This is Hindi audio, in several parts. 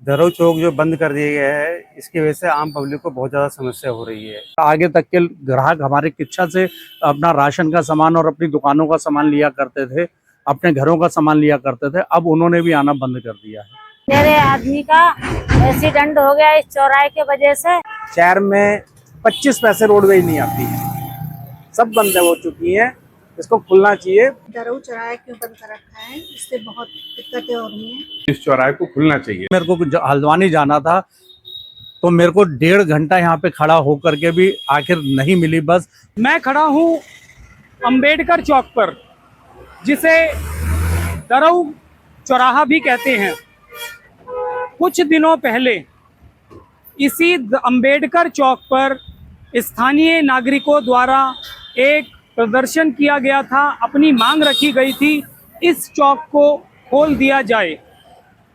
धरऊ चौक जो बंद कर दिया गया है, इसकी वजह से आम पब्लिक को बहुत ज़्यादा समस्या हो रही है। आगे तक के ग्राहक हमारे इच्छा से अपना राशन का सामान और अपनी दुकानों का सामान लिया करते थे, अपने घरों का सामान लिया करते थे, अब उन्होंने भी आना बंद कर दिया है। मेरे आदमी का एक्सीडेंट हो गया इस चौराहे के वजह से। शहर में 25 पैसे रोडवेज नहीं आती है, सब बंद हो चुकी हैं, इसको खुलना चाहिए। धरऊ चौराहा क्यों बंद कर रखा है, इससे बहुत दिक्कतें हो रही हैं। इस चौराहे को खुलना चाहिए। मेरे को हल्द्वानी जाना था तो मेरे को 1.5 घंटा यहाँ पे खड़ा होकर के भी आखिर नहीं मिली बस। मैं खड़ा हूँ अंबेडकर चौक पर, जिसे धरऊ चौराहा भी कहते हैं। कुछ दिनों पहले इसी अंबेडकर चौक पर स्थानीय नागरिकों द्वारा एक प्रदर्शन किया गया था। अपनी मांग रखी गई थी इस चौक को खोल दिया जाए।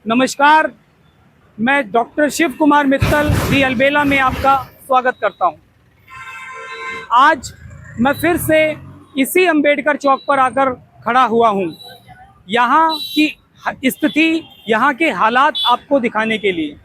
नमस्कार, मैं डॉक्टर शिव कुमार मित्तल दी अलबेला में आपका स्वागत करता हूं। आज मैं फिर से इसी अंबेडकर चौक पर आकर खड़ा हुआ हूं, यहाँ की स्थिति, यहाँ के हालात आपको दिखाने के लिए।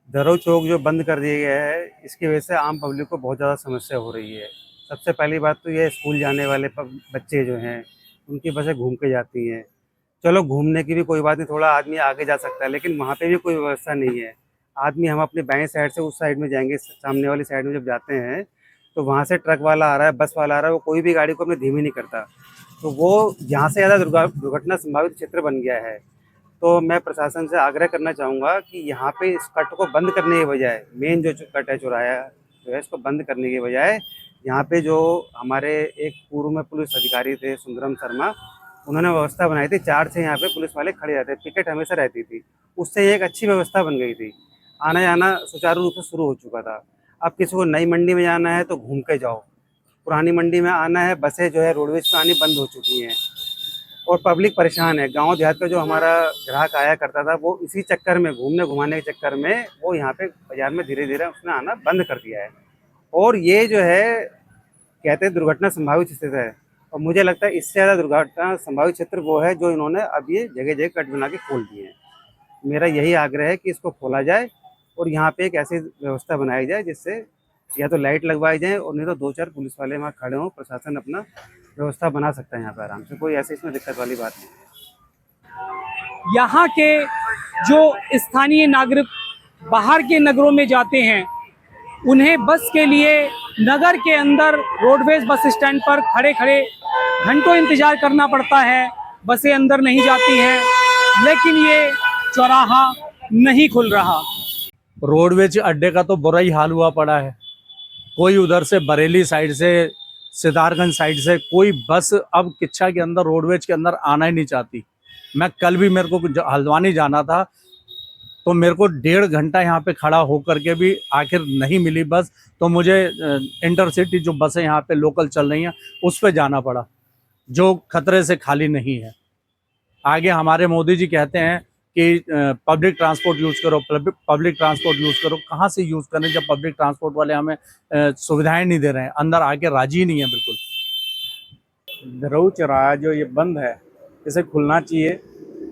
धरऊ चौक जो बंद कर दिया गया है, इसकी वजह से आम पब्लिक को बहुत ज़्यादा समस्या हो रही है। सबसे पहली बात तो ये स्कूल जाने वाले बच्चे जो हैं, उनकी बसें घूम के जाती हैं। चलो घूमने की भी कोई बात नहीं, थोड़ा आदमी आगे जा सकता है, लेकिन वहाँ पे भी कोई व्यवस्था नहीं है। आदमी हम अपने बाएं साइड से उस साइड में जाएंगे, सामने वाली साइड में जब जाते हैं तो वहाँ से ट्रक वाला आ रहा है, बस वाला आ रहा है, वो कोई भी गाड़ी को अपने धीमी नहीं करता, तो वो यहाँ से ज़्यादा दुर्घटना संभावित क्षेत्र बन गया है। तो मैं प्रशासन से आग्रह करना चाहूँगा कि यहाँ पे इस कट को बंद करने के बजाय, मेन जो कट है चौराहा जो है, इसको बंद करने के बजाय यहाँ पे जो हमारे एक पूर्व में पुलिस अधिकारी थे सुंदरम शर्मा, उन्होंने व्यवस्था बनाई थी। 4 से यहाँ पे पुलिस वाले खड़े रहते, पिकेट हमेशा रहती थी, उससे एक अच्छी व्यवस्था बन गई थी। आना जाना सुचारू रूप से शुरू हो चुका था। अब किसी को नई मंडी में जाना है तो घूम के जाओ, पुरानी मंडी में आना है, बसें जो है रोडवेज पर आनी बंद हो चुकी हैं और पब्लिक परेशान है। गांव देहात का जो हमारा ग्राहक आया करता था, वो इसी चक्कर में, घूमने घुमाने के चक्कर में, वो यहाँ पे बाजार में धीरे धीरे उसने आना बंद कर दिया है। और ये जो है, कहते हैं दुर्घटना संभावित क्षेत्र है, और मुझे लगता है इससे ज़्यादा दुर्घटना संभावित क्षेत्र वो है जो इन्होंने अब ये जगह जगह कट बना के खोल दिए हैं। मेरा यही आग्रह है कि इसको खोला जाए और यहाँ पे एक ऐसी व्यवस्था बनाई जाए जिससे या तो लाइट लगवाई जाए, और नहीं तो 2-4 पुलिस वाले वहाँ खड़े हों, प्रशासन अपना व्यवस्था बना सकता है यहाँ पर आराम से, कोई ऐसी इसमें दिक्कत वाली बात नहीं है। यहाँ के जो स्थानीय नागरिक बाहर के नगरों में जाते हैं, उन्हें बस के लिए नगर के अंदर रोडवेज बस स्टैंड पर खड़े खड़े घंटों इंतजार करना पड़ता है। बसें अंदर नहीं जाती हैं, लेकिन ये चौराहा नहीं खुल रहा। रोडवेज अड्डे का तो बुरा ही हाल हुआ पड़ा है। कोई उधर से बरेली साइड से, सितारगंज साइड से कोई बस अब किच्छा के अंदर, रोडवेज के अंदर आना ही नहीं चाहती। मैं कल भी, मेरे को हल्द्वानी जाना था तो मेरे को 1.5 घंटा यहाँ पे खड़ा होकर के भी आखिर नहीं मिली बस, तो मुझे इंटरसिटी जो बसें यहाँ पे लोकल चल रही हैं उस पे जाना पड़ा, जो खतरे से खाली नहीं है। आगे हमारे मोदी जी कहते हैं कि पब्लिक ट्रांसपोर्ट यूज़ करो, पब्लिक ट्रांसपोर्ट यूज़ करो। कहाँ से यूज़ करें जब पब्लिक ट्रांसपोर्ट वाले हमें सुविधाएं नहीं दे रहे हैं, अंदर आके राजी ही नहीं है बिल्कुल। धरऊ चौराहा जो ये बंद है, इसे खुलना चाहिए।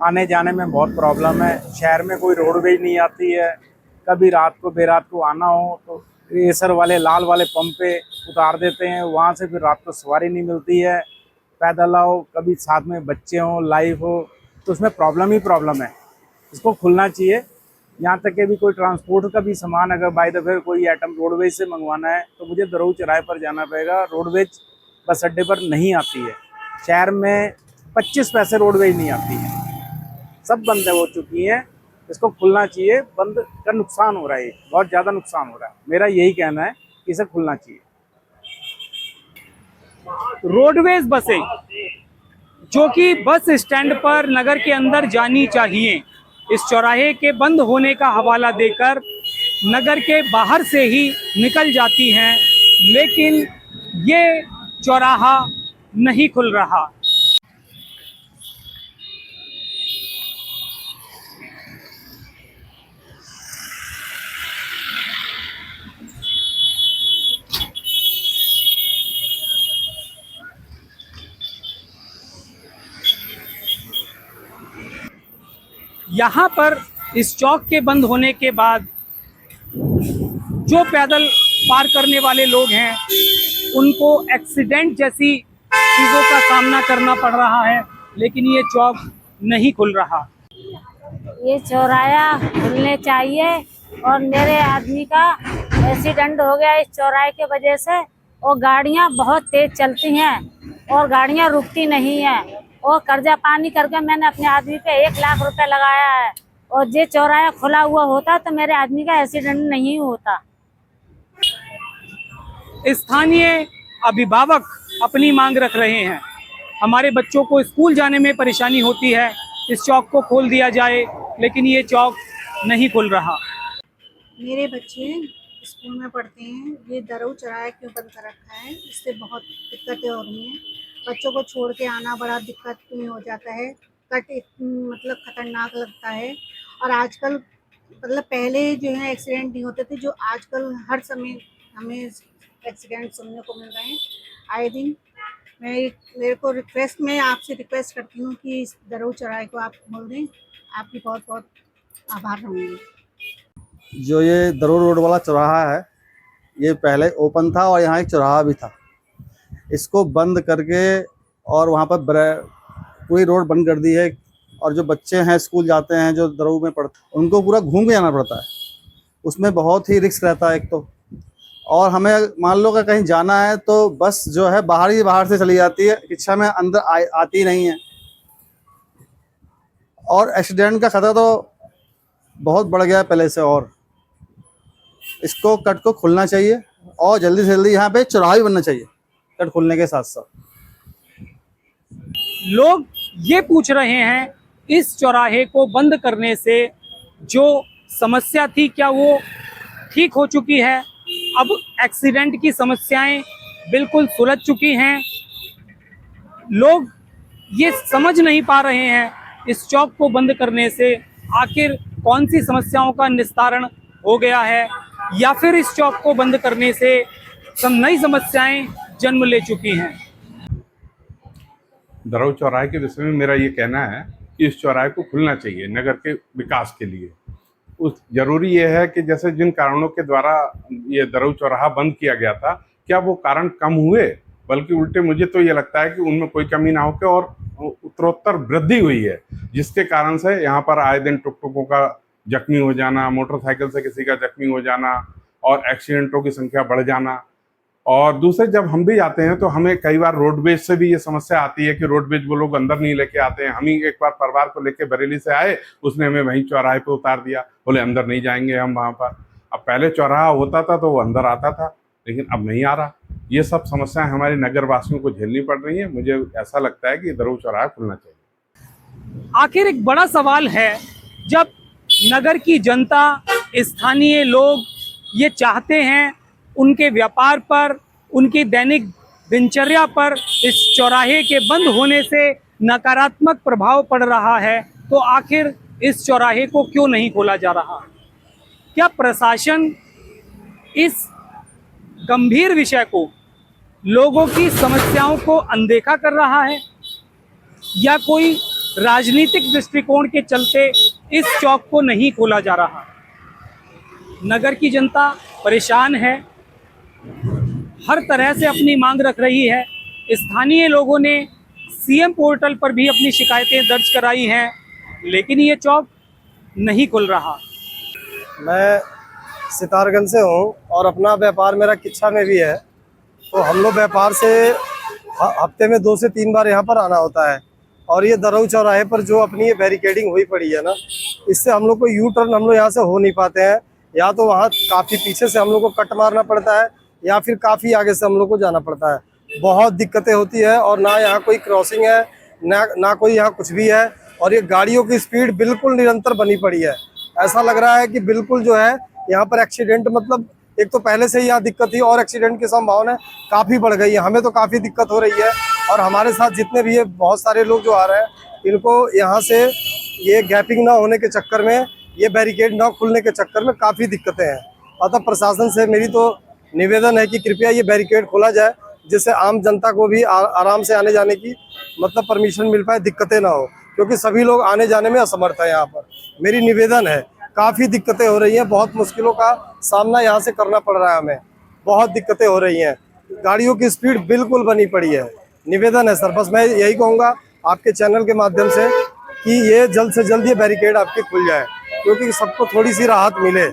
आने जाने में बहुत प्रॉब्लम है, शहर में कोई रोडवेज नहीं आती है। कभी रात को बेरात को आना हो तो रेसर वाले लाल वाले पंप पे उतार देते हैं, वहाँ से फिर रात को सवारी नहीं मिलती है। पैदल आओ, कभी साथ में बच्चे हों, लाइफ हो, तो उसमें प्रॉब्लम ही प्रॉब्लम है। इसको खुलना चाहिए। यहाँ तक कि भी कोई ट्रांसपोर्ट का भी सामान अगर बाय द वे कोई आइटम रोडवेज से मंगवाना है तो मुझे धरऊ चौराहे पर जाना पड़ेगा। रोडवेज बस अड्डे पर नहीं आती है। शहर में 25 पैसे रोडवेज नहीं आती है, सब बंद हो चुकी हैं। इसको खुलना चाहिए। बंद का नुकसान हो रहा है, बहुत ज़्यादा नुकसान हो रहा है। मेरा यही कहना है कि इसे खुलना चाहिए। रोडवेज बसें जो कि बस स्टैंड पर नगर के अंदर जानी चाहिए, इस चौराहे के बंद होने का हवाला देकर नगर के बाहर से ही निकल जाती हैं, लेकिन ये चौराहा नहीं खुल रहा। यहाँ पर इस चौक के बंद होने के बाद जो पैदल पार करने वाले लोग हैं उनको एक्सीडेंट जैसी चीज़ों का सामना करना पड़ रहा है, लेकिन ये चौक नहीं खुल रहा। ये चौराहा खुलने चाहिए। और मेरे आदमी का एक्सीडेंट हो गया इस चौराहे के वजह से, और गाड़ियां बहुत तेज चलती हैं और गाड़ियां रुकती नहीं हैं। और कर्जा पानी करके मैंने अपने आदमी पे 1 लाख रुपए लगाया है, और ये चौराहा खुला हुआ होता तो मेरे आदमी का एक्सीडेंट नहीं होता। स्थानीय अभिभावक अपनी मांग रख रहे हैं। हमारे बच्चों को स्कूल जाने में परेशानी होती है, इस चौक को खोल दिया जाए, लेकिन ये चौक नहीं खुल रहा। मेरे बच्चे स्कूल में पढ़ते हैं, ये दरऊ चौराहे क्यों बंद कर रखा है, इससे बहुत दिक्कतें हो रही हैं। बच्चों को छोड़ के आना बड़ा दिक्कत में हो जाता है। मतलब खतरनाक लगता है। और आजकल मतलब पहले जो है एक्सीडेंट नहीं होते थे, जो आजकल हर समय हमें एक्सीडेंट सुनने को मिल रहे हैं आए दिन। मैं आपसे रिक्वेस्ट करती हूँ कि इस दरऊ चौराहे को आप खोल दें। आपकी बहुत बहुत आभार रहूँगी। जो ये दरऊ रोड वाला चौराहा है, ये पहले ओपन था और यहाँ एक चौराहा भी था। इसको बंद करके और वहाँ पर पूरी रोड बंद कर दी है। और जो बच्चे हैं स्कूल जाते हैं, जो दरऊ में पढ़ते हैं, उनको पूरा घूम के जाना पड़ता है। उसमें बहुत ही रिस्क रहता है एक तो। और हमें मान लो कि कहीं जाना है तो बस जो है बाहर से चली जाती है, रिक्शा में अंदर आती नहीं है। और एक्सीडेंट का खतरा तो बहुत बढ़ गया है पहले से। और इसको कट को खुलना चाहिए और जल्दी से जल्दी यहाँ पे चौराहा भी बनना चाहिए कट खुलने के साथ साथ। लोग ये पूछ रहे हैं, इस चौराहे को बंद करने से जो समस्या थी क्या वो ठीक हो चुकी है? अब एक्सीडेंट की समस्याएं बिल्कुल सुलझ चुकी हैं। लोग ये समझ नहीं पा रहे हैं इस चौक को बंद करने से आखिर कौन सी समस्याओं का निस्तारण हो गया है, या फिर इस चौक को बंद करने से सब नई समस्याएं जन्म ले चुकी हैं। दरऊ चौराहे के विषय में मेरा ये कहना है कि इस चौराहे को खुलना चाहिए नगर के विकास के लिए। जरूरी ये है कि जैसे जिन कारणों के द्वारा ये दरऊ चौराहा बंद किया गया था, क्या वो कारण कम हुए? बल्कि उल्टे मुझे तो ये लगता है कि उनमें कोई कमी ना होकर और उत्तरोत्तर वृद्धि हुई है, जिसके कारण से यहाँ पर आए दिन टुकटुकों का जख्मी हो जाना, मोटरसाइकिल से किसी का जख्मी हो जाना और एक्सीडेंटों की संख्या बढ़ जाना। और दूसरे, जब हम भी जाते हैं तो हमें कई बार रोडवेज से भी ये समस्या आती है कि रोडवेज वो लोग अंदर नहीं लेके आते हैं। हम ही एक बार परिवार को लेके बरेली से आए, उसने हमें वहीं चौराहे पे उतार दिया, बोले अंदर नहीं जाएंगे हम वहाँ पर। अब पहले चौराहा होता था तो वो अंदर आता था, लेकिन अब नहीं आ रहा। ये सब समस्याएं हमारे नगर वासियों को झेलनी पड़ रही है। मुझे ऐसा लगता है कि दरऊ चौराहा खुलना चाहिए। आखिर एक बड़ा सवाल है, जब नगर की जनता, स्थानीय लोग ये चाहते हैं उनके व्यापार पर, उनकी दैनिक दिनचर्या पर इस चौराहे के बंद होने से नकारात्मक प्रभाव पड़ रहा है, तो आखिर इस चौराहे को क्यों नहीं खोला जा रहा? क्या प्रशासन इस गंभीर विषय को, लोगों की समस्याओं को अनदेखा कर रहा है, या कोई राजनीतिक दृष्टिकोण के चलते इस चौक को नहीं खोला जा रहा? नगर की जनता परेशान है, हर तरह से अपनी मांग रख रही है। स्थानीय लोगों ने सीएम पोर्टल पर भी अपनी शिकायतें दर्ज कराई हैं, लेकिन ये चौक नहीं खुल रहा। मैं सितारगंज से हूँ और अपना व्यापार मेरा किच्छा में भी है। तो हम लोग व्यापार से हफ्ते में 2 से 3 बार यहाँ पर आना होता है। और ये दरऊ चौराहे पर जो अपनी ये बैरिकेडिंग हुई पड़ी है ना, इससे हम लोग को यू टर्न हम लोग यहाँ से हो नहीं पाते हैं। या तो वहाँ काफ़ी पीछे से हम लोग को कट मारना पड़ता है, या फिर काफ़ी आगे से हम लोग को जाना पड़ता है। बहुत दिक्कतें होती है। और ना यहाँ कोई क्रॉसिंग है, ना कोई यहाँ कुछ भी है। और ये गाड़ियों की स्पीड बिल्कुल निरंतर बनी पड़ी है। ऐसा लग रहा है कि बिल्कुल जो है यहाँ पर एक्सीडेंट, मतलब एक तो पहले से ही यहाँ दिक्कत थी और एक्सीडेंट की संभावना काफ़ी बढ़ गई है। हमें तो काफ़ी दिक्कत हो रही है। और हमारे साथ जितने भी ये बहुत सारे लोग जो आ रहे हैं, इनको यहाँ से ये गैपिंग ना होने के चक्कर में, ये बैरिकेड ना खुलने के चक्कर में काफ़ी दिक्कतें हैं। अतः प्रशासन से मेरी तो निवेदन है कि कृपया ये बैरिकेड खोला जाए, जिससे आम जनता को भी आराम से आने जाने की मतलब परमिशन मिल पाए, दिक्कतें ना हो। क्योंकि सभी लोग आने जाने में असमर्थ है। यहाँ पर मेरी निवेदन है, काफ़ी दिक्कतें हो रही हैं, बहुत मुश्किलों का सामना यहाँ से करना पड़ रहा है हमें, बहुत दिक्कतें हो रही हैं, गाड़ियों की स्पीड बिल्कुल बनी पड़ी है। निवेदन है सर, बस मैं यही कहूँगा आपके चैनल के माध्यम से कि ये जल्द से जल्द ये बैरिकेड आपकी खुल जाए, क्योंकि सबको थोड़ी सी राहत मिले।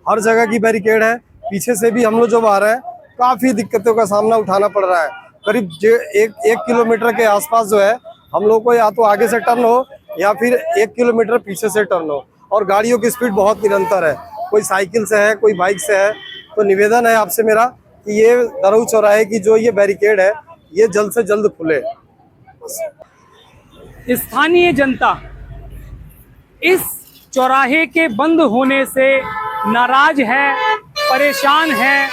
हर जगह की बैरिकेड है, पीछे से भी हम लोग जो आ रहे हैं काफ़ी दिक्कतों का सामना उठाना पड़ रहा है। करीब एक किलोमीटर के आसपास जो है हम लोग को या तो आगे से टर्न हो या फिर 1 किलोमीटर पीछे से टर्न हो, और गाड़ियों की स्पीड बहुत निरंतर है, कोई साइकिल से है, कोई बाइक से है। तो निवेदन है आपसे मेरा कि ये दरऊ चौराहे की जो ये बैरिकेड है ये जल्द से जल्द खुले। स्थानीय जनता इस चौराहे के बंद होने से नाराज है, परेशान है,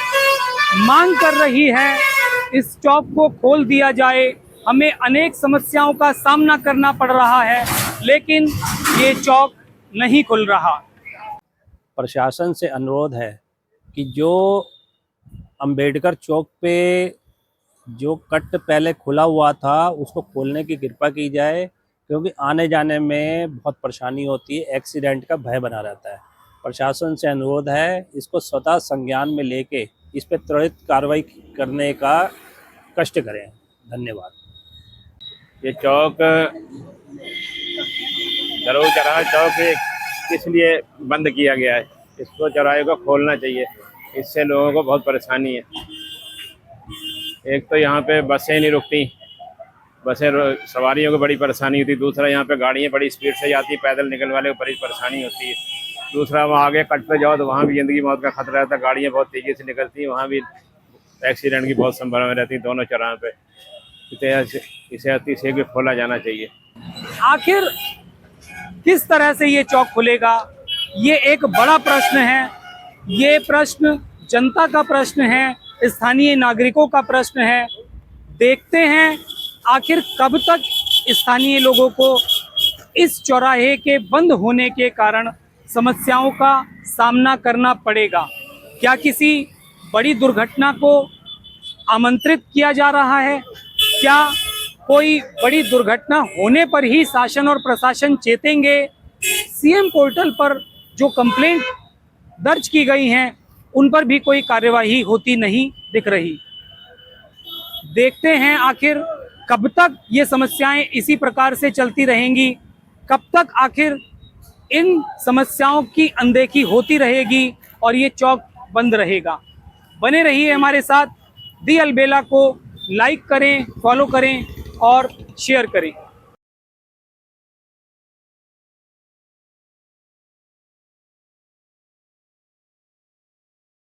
मांग कर रही है इस चौक को खोल दिया जाए। हमें अनेक समस्याओं का सामना करना पड़ रहा है, लेकिन ये चौक नहीं खुल रहा। प्रशासन से अनुरोध है कि जो अंबेडकर चौक पे जो कट पहले खुला हुआ था उसको खोलने की कृपा की जाए, क्योंकि आने जाने में बहुत परेशानी होती है, एक्सीडेंट का भय बना रहता है। प्रशासन से अनुरोध है इसको स्वतः संज्ञान में लेके इस पर त्वरित कार्रवाई करने का कष्ट करें। धन्यवाद। ये चौक दरऊ चौराहा चौक इसलिए बंद किया गया है, इसको चौराहे को खोलना चाहिए, इससे लोगों को बहुत परेशानी है। एक तो यहाँ पे बसें नहीं रुकती, बसें सवारियों को बड़ी परेशानी होती है। दूसरा यहाँ पे गाड़ियाँ बड़ी स्पीड से जाती, पैदल निकलने वाले को बड़ी परेशानी होती है। दूसरा वहाँ आगे कट पे जाओ तो वहाँ भी ज़िंदगी मौत का खतरा रहता है, गाड़ियाँ बहुत तेज़ी से निकलती हैं, वहाँ भी एक्सीडेंट की बहुत संभावना रहती है दोनों चौराहे पे। इसे अतिशीघ्र खोला जाना चाहिए। आखिर किस तरह से ये चौक खुलेगा, ये एक बड़ा प्रश्न है। ये प्रश्न जनता का प्रश्न है, स्थानीय नागरिकों का प्रश्न है। देखते हैं आखिर कब तक स्थानीय लोगों को इस चौराहे के बंद होने के कारण समस्याओं का सामना करना पड़ेगा। क्या किसी बड़ी दुर्घटना को आमंत्रित किया जा रहा है? क्या कोई बड़ी दुर्घटना होने पर ही शासन और प्रशासन चेतेंगे? सीएम पोर्टल पर जो कंप्लेंट दर्ज की गई हैं उन पर भी कोई कार्यवाही होती नहीं दिख रही। देखते हैं आखिर कब तक ये समस्याएं इसी प्रकार से चलती रहेंगी, कब तक आखिर इन समस्याओं की अनदेखी होती रहेगी और ये चौक बंद रहेगा। बने रहिए हमारे साथ। दी अलबेला को लाइक करें, फॉलो करें और शेयर करें।